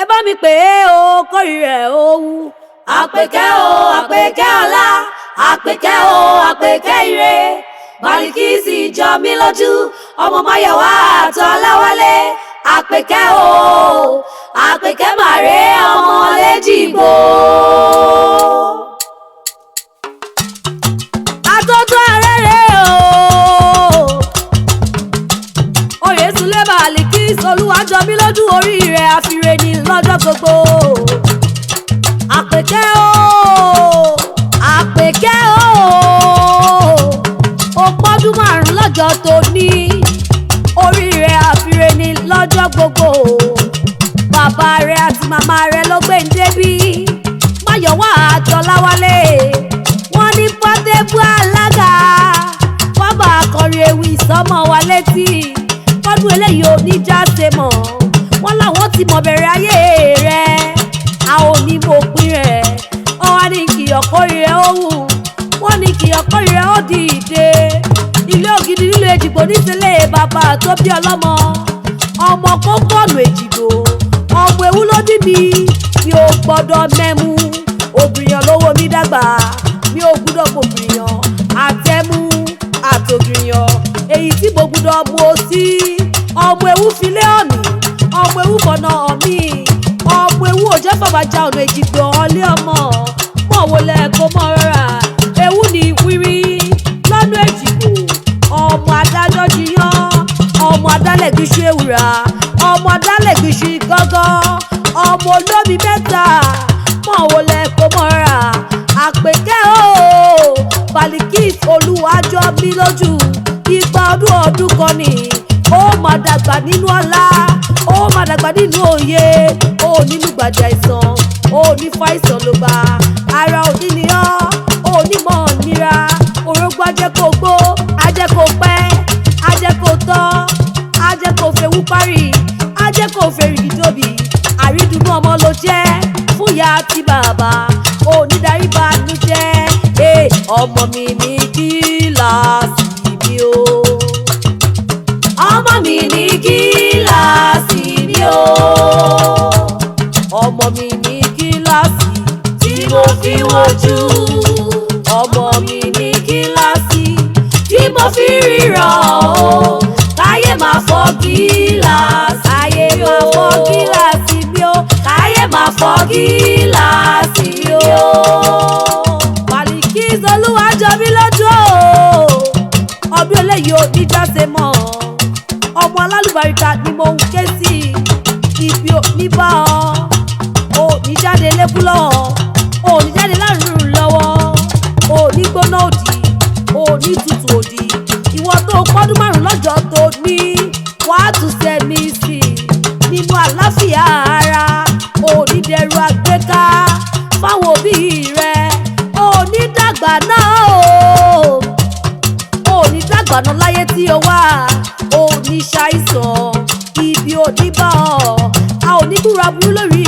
bá mi pè é o kórìí rẹ̀ ó wú. Àpèkẹ́ o àpèkẹ́ ọlá, àpèkẹ́ o àpèkẹ́ ire, Balikisi jọ mí lójú, ọmọ Máyọ̀wá àtọ́láwálé. Àpèkẹ́ o àpèkẹ́ màrè ọmọ lẹ́jìgbò. Àtọ́tọ́ arẹ́rẹ́ o, oyè Súlé Balikisi olúwa jọ mí lójú, orí rẹ̀ àfirè ní lọ́jọ́ gbogbo. Àpèkẹ́ o àpèkẹ́ o pọ́dún márùn-ún lọ́jọ́ tó ní, orí rẹ̀ àfirè ní lọ́jọ́ gbogbo. Bàbá rẹ̀ àti màmá rẹ̀ ló gbé ń débí, Máyọ̀wá àtọ́láwálé. Wọ́n ní Pọ́tébù alága, wọ́n bá akọrin ewì sọ́mọ wa létí. Fọ́dún eléyìí ò ní jáse mọ́, wọ́n láwọn ti mọ̀ bẹ̀rẹ̀ ayé rẹ̀, a ò ní mo pín rẹ̀. Wọ́n wá ní kí ọkọ̀rí rẹ̀ ó wù, wọ́n ní kí ọkọ̀rí rẹ̀ ó dìde. Ilé Ògidì nílùú Èjìgbò nísìlẹ̀ bàbá tó bí ọlọ́mọ, ọmọ kókó ọ̀nà Èjìgbò. Ọmọ ewu ló bí mi ò gbọ́dọ̀ mẹ́mu. Obìnrin lówó mi dàgbà, mi ò gbúdọ̀ gbòbìnrin àtẹ̀mú àtòbìnrin, èyí tí mo gbúdọ̀ mú o sí. Ọmọ ewu filé ọ̀nì, ọmọ ewu fọ̀nà ọ̀mí, ọmọ ewu ò jẹ́ fàbàjá ọ̀nà Èjìgbò ọ̀lé ọmọ. Mọ̀ wo lẹ́ẹ̀kọ́ mọ́ rárá, ewu ní wírí lọ́nà Èjìgbò. Ọmọ adájọ́ jiyàn, ọmọ adálẹ̀gbíṣu ewùrà, ọmọ adálẹ̀gbíṣu gángan, ọmọ olómi mẹ́ta. Mọ̀ wo lẹ́ẹ̀kọ́ mọ́ rárá, Àpèkẹ́ o Balikisi olúwa jọ mí lójú. Ìgbà ọdún kan ni ó máa dàgbà nínú ọlá, ó máa dàgbà nínú òye, ó nínú gbàjà ìsàn, ó ní fàìsàn ló bá ara òní ni ó ní mọ̀ nira. Orógbó ajẹ́ kó gbó, ajẹ́ kó pẹ́, ajẹ́ kó tọ́, ajẹ́ kó fewú parí, ajẹ́ kó fèrègì tóbi. Àrídùnnú ọmọ ló jẹ́ fún ìyá àti bàbá, onídàrí bànújẹ́. Ọmọ mi ní kíláàsì mi o, ọmọ mi ní kíláàsì mi o, ọmọ mi ní kíláàsì tí mo fi wojú, ọmọ mi ní kíláàsì tí mo fi ríran o. Káyé máa fọ́ kíláàsì, káyé máa fọ́ kíláàsì mi o, káyé máa fọ́ kíláàsì mi o. Balikisi olúwa jọ mí lójú o, ọdún eléyìí ò ní jáse mọ́. Ọmọ alálùbáríkà ni mo ń ké sí, ibi ò ní bá ọ, ò ní jáde lẹ́kú lọ́wọ́, ò ní jáde lárùn lọ́wọ́, ò ní gbóná òdì, ò ní tutù òdì. Ìwọ tó pọ́dún márùn-ún lọ́jọ́ tó ní, wàá tún sẹ́mi sí nínú àlàáfíà ara, ò ní dẹrù àgbéká fáwọn òbí rẹ̀, ò ní dàgbà náà o, ò ní dàgbà náà láyé tí o wà, ò ní ṣàìsàn, ibi ò ní bá ọ, a ò ní kúra burú lórí